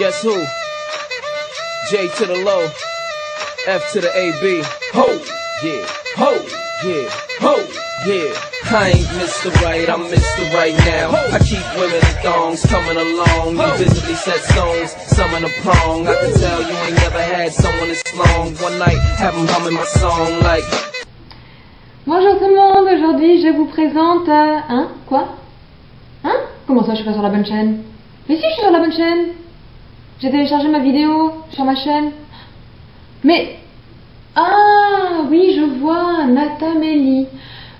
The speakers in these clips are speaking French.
Guess who? J to the low, F to the AB. Ho, yeah, ho, yeah, ho, yeah. I ain't Mr. Right, I'm Mr. Right now. I keep women in thongs coming along. You visibly set stones, some in a prong. I can tell you ain't never had someone this long. One night, have them humming my song like. Bonjour tout le monde, aujourd'hui je vous présente... Hein? Quoi? Hein? Comment ça je suis pas sur la bonne chaîne? Mais si je suis sur la bonne chaîne! J'ai téléchargé ma vidéo sur ma chaîne. Mais... Ah oui je vois, Natamélie.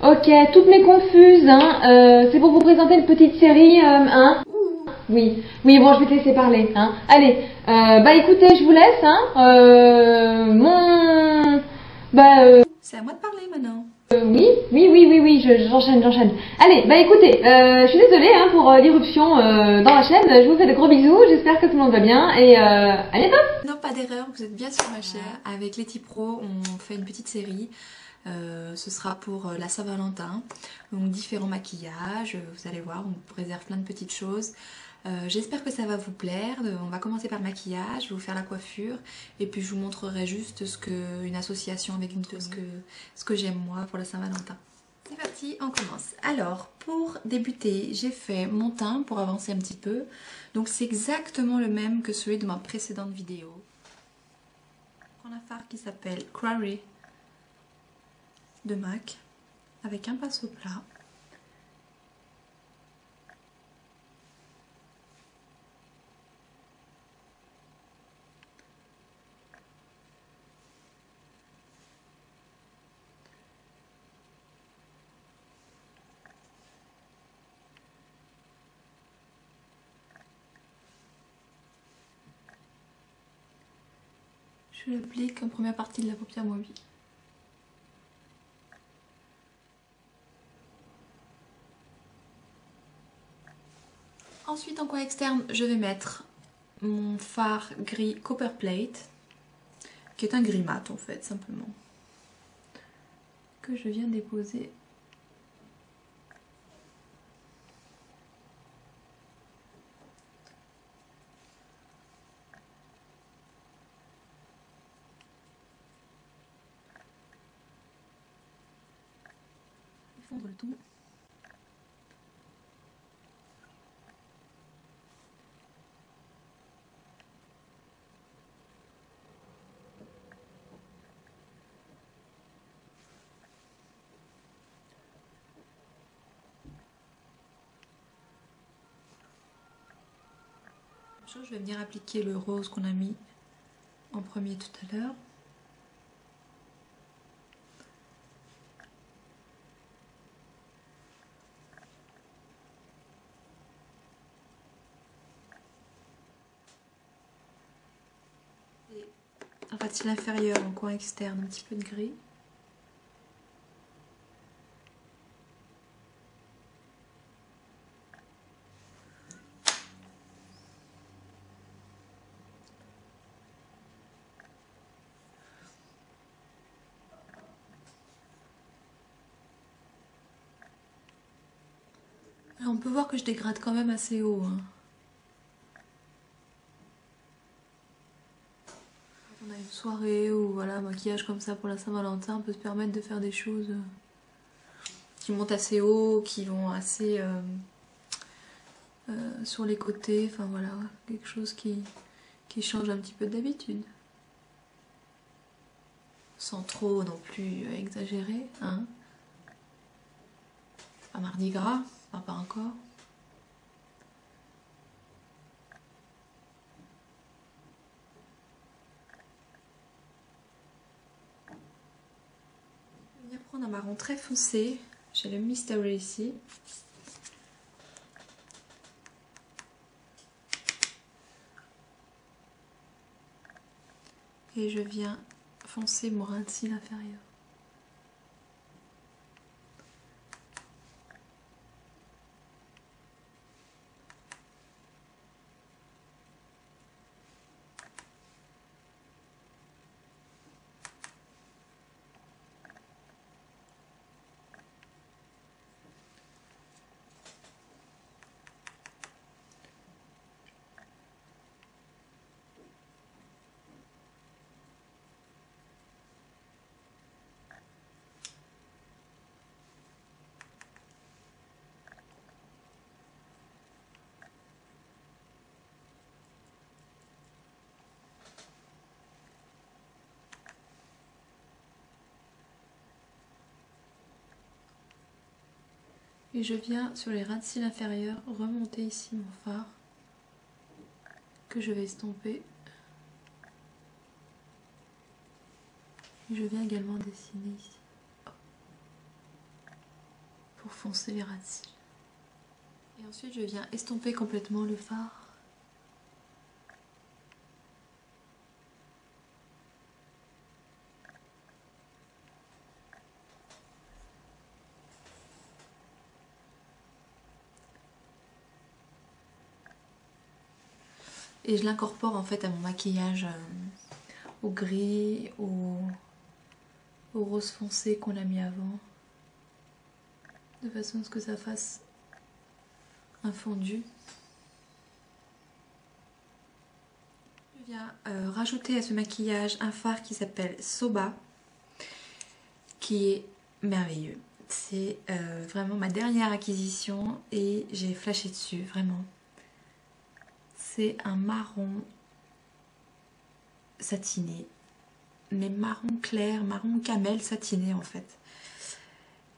Ok, toutes mes confuses, hein. C'est pour vous présenter une petite série, hein. Oui, bon je vais te laisser parler, hein. Allez, bah écoutez, je vous laisse, hein. C'est à moi de parler maintenant. Oui, j'enchaîne. Allez, bah écoutez, je suis désolée hein, pour l'irruption dans la chaîne. Je vous fais de gros bisous, j'espère que tout le monde va bien et à bientôt. Non, pas d'erreur, vous êtes bien sur ma chaîne. Avec Letty Pro, on fait une petite série. Ce sera pour la Saint-Valentin. Donc différents maquillages, vous allez voir, on vous réserve plein de petites choses. J'espère que ça va vous plaire. On va commencer par le maquillage, je vais vous faire la coiffure et puis je vous montrerai juste une association avec une tenue, ce que j'aime moi pour la Saint-Valentin. C'est parti, on commence. Alors pour débuter, j'ai fait mon teint pour avancer un petit peu. Donc c'est exactement le même que celui de ma précédente vidéo. Je prends un fard qui s'appelle Quarry de MAC avec un pinceau plat. Je l'applique en première partie de la paupière mobile. Ensuite en coin externe, je vais mettre mon fard gris Copper Plate, qui est un gris mat en fait, simplement, que je viens déposer. Fondre le tout. Je vais venir appliquer le rose qu'on a mis en premier tout à l'heure. En fait, c'est l'inférieur en coin externe, un petit peu de gris. Alors, on peut voir que je dégrade quand même assez haut. Hein. Quand on a une soirée ou voilà, un maquillage comme ça pour la Saint-Valentin, on peut se permettre de faire des choses qui montent assez haut, qui vont assez sur les côtés. Enfin voilà, quelque chose qui change un petit peu d'habitude. Sans trop non plus exagérer. Hein. Pas Mardi Gras, enfin, pas encore. Je vais venir prendre un marron très foncé. J'ai le Mystery ici. Et je viens foncer mon ras de cils inférieur. Et je viens sur les ras de cils inférieurs remonter ici mon fard que je vais estomper. Et je viens également dessiner ici pour foncer les ras de cils. Et ensuite je viens estomper complètement le fard. Et je l'incorpore en fait à mon maquillage au gris, au rose foncé qu'on a mis avant. De façon à ce que ça fasse un fondu. Je viens rajouter à ce maquillage un fard qui s'appelle Soba, qui est merveilleux. C'est vraiment ma dernière acquisition et j'ai flashé dessus, vraiment. C'est un marron satiné, mais marron clair, marron camel satiné en fait.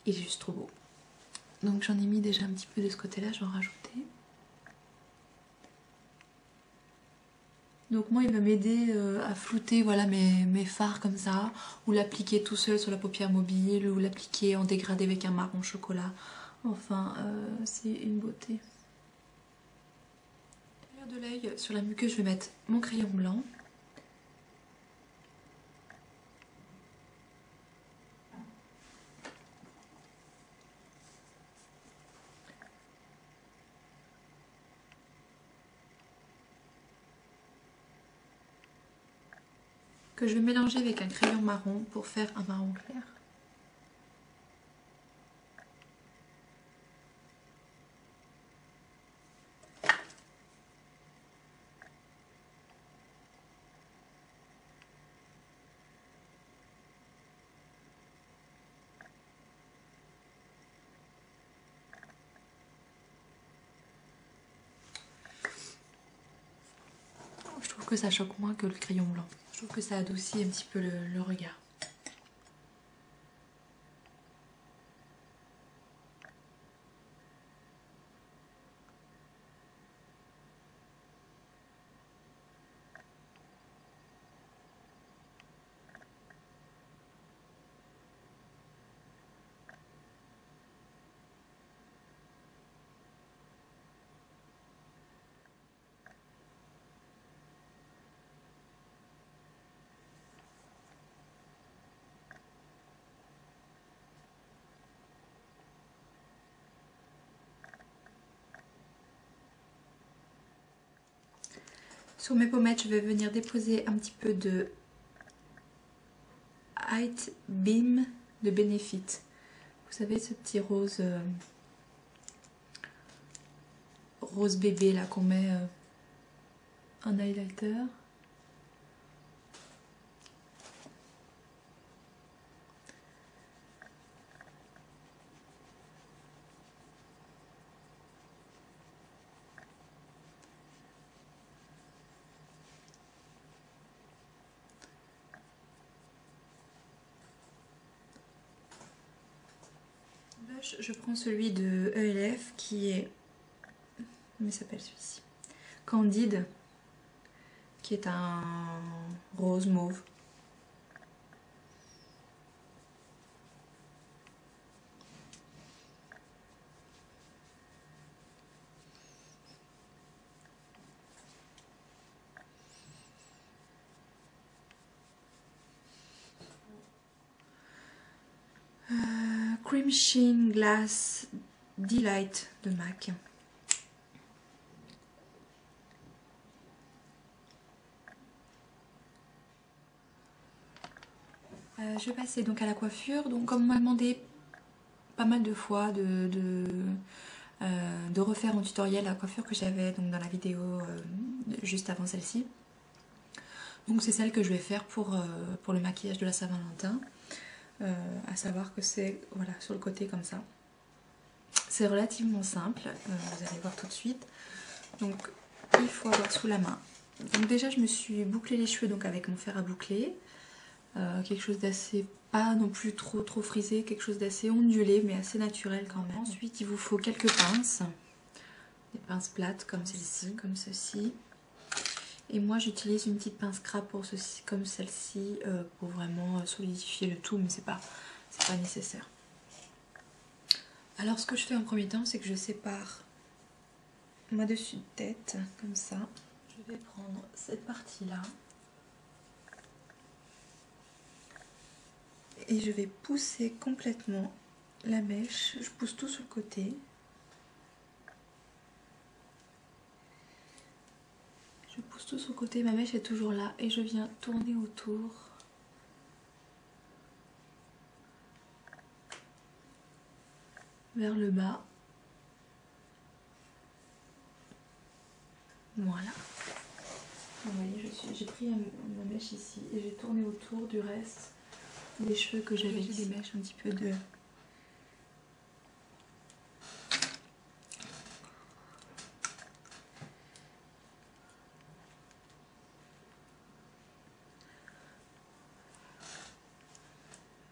Il est juste trop beau. Donc j'en ai mis déjà un petit peu de ce côté-là, j'en rajoutais. Donc moi il va m'aider à flouter voilà, mes fards comme ça, ou l'appliquer tout seul sur la paupière mobile, ou l'appliquer en dégradé avec un marron chocolat. Enfin, c'est une beauté. De l'œil, sur la muqueuse, je vais mettre mon crayon blanc. Que je vais mélanger avec un crayon marron pour faire un marron clair. Je trouve que ça choque moins que le crayon blanc. Je trouve que ça adoucit un petit peu le regard. Sur mes pommettes, je vais venir déposer un petit peu de Height Beam de Benefit. Vous savez, ce petit rose, rose bébé là qu'on met en highlighter. Je prends celui de ELF qui est, comment il s'appelle celui-ci, Candide, qui est un rose mauve. Cream Sheen Glass Delight de MAC. Je vais passer donc à la coiffure. Donc comme on m'a demandé pas mal de fois de refaire mon tutoriel à la coiffure que j'avais donc dans la vidéo juste avant celle-ci. Donc c'est celle que je vais faire pour le maquillage de la Saint-Valentin. À savoir que c'est voilà, sur le côté comme ça. C'est relativement simple, vous allez voir tout de suite. Donc il faut avoir sous la main. Donc déjà je me suis bouclé les cheveux donc avec mon fer à boucler. quelque chose d'assez, pas non plus trop frisé, quelque chose d'assez ondulé mais assez naturel quand même. Ensuite il vous faut quelques pinces, des pinces plates comme celle-ci, comme ceci. Et moi j'utilise une petite pince crabe pour ceci, comme celle-ci, pour vraiment solidifier le tout, mais c'est pas nécessaire. Alors ce que je fais en premier temps, c'est que je sépare ma dessus de tête, comme ça. Je vais prendre cette partie-là. Et je vais pousser complètement la mèche. Je pousse tout sur le côté. Je pousse tout sur le côté, ma mèche est toujours là. Et je viens tourner autour. Vers le bas. Voilà. Vous voyez, j'ai pris ma mèche ici et j'ai tourné autour du reste des cheveux que j'avais ici. Des mèches un petit peu de...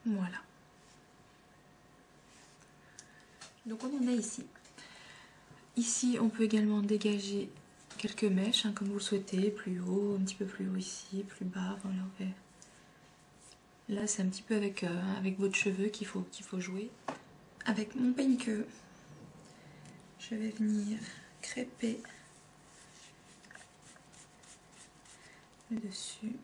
Voilà. Donc on en a ici. Ici, on peut également dégager quelques mèches, hein, comme vous le souhaitez, plus haut, un petit peu plus haut ici, plus bas. Voilà, okay. Là, c'est un petit peu avec votre cheveu qu'il faut jouer. Avec mon peigne-queue, je vais venir crêper le dessus.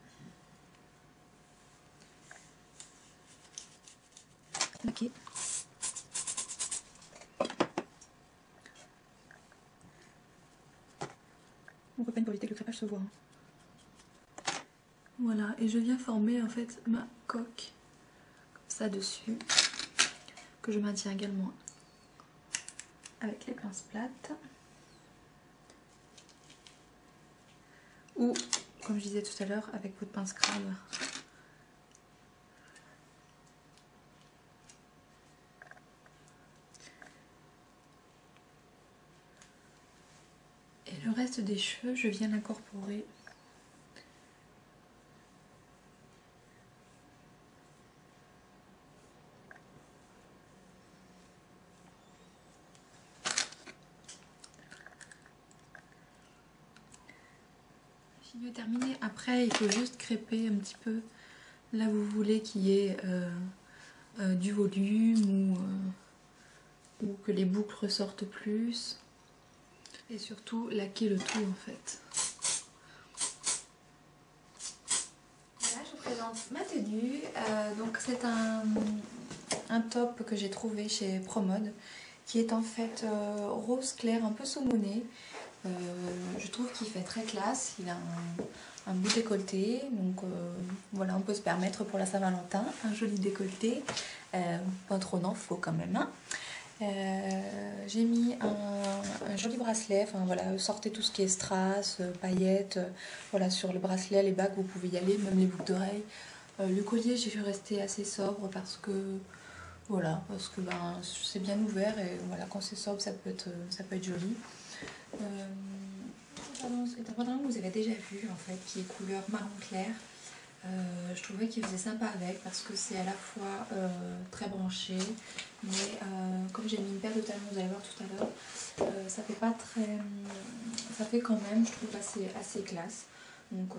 Ok. On repeigne pour éviter que le crépage se voit. Voilà, et je viens former en fait ma coque comme ça dessus, que je maintiens également avec les pinces plates. Ou, comme je disais tout à l'heure, avec votre pince crabe. Et le reste des cheveux, je viens l'incorporer . J'ai terminé. Après, il faut juste crêper un petit peu là où vous voulez qu'il y ait du volume ou que les boucles ressortent plus. Et surtout laquer le tout en fait. Là je vous présente ma tenue. Donc c'est un top que j'ai trouvé chez Promode qui est en fait rose clair, un peu saumoné. Je trouve qu'il fait très classe. Il a un beau décolleté. Donc voilà, on peut se permettre pour la Saint-Valentin un joli décolleté. Pas trop d'en faut quand même. Hein. J'ai mis un joli bracelet, enfin voilà, sortez tout ce qui est strass, paillettes, voilà, sur le bracelet, les bagues vous pouvez y aller, même les boucles d'oreilles. Le collier j'ai fait rester assez sobre parce que voilà, parce que ben, c'est bien ouvert et voilà, quand c'est sobre ça peut être joli. C'est un pantalon que vous avez déjà vu en fait, qui est couleur marron clair. Je trouvais qu'il faisait sympa avec parce que c'est à la fois très branché, mais comme j'ai mis une paire de talons, vous allez voir tout à l'heure, ça fait pas très, ça fait quand même, je trouve assez classe. Donc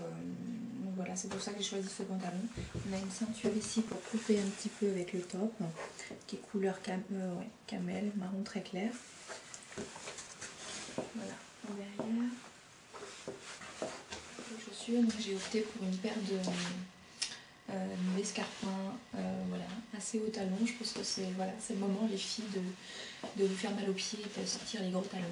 voilà, c'est pour ça que j'ai choisi ce pantalon. On a une ceinture ici pour couper un petit peu avec le top, qui est couleur camel, marron très clair. Voilà, derrière. Donc j'ai opté pour une paire de escarpins voilà, assez haut talon. Je pense que c'est voilà, le moment les filles de vous faire mal aux pieds et de sortir les gros talons.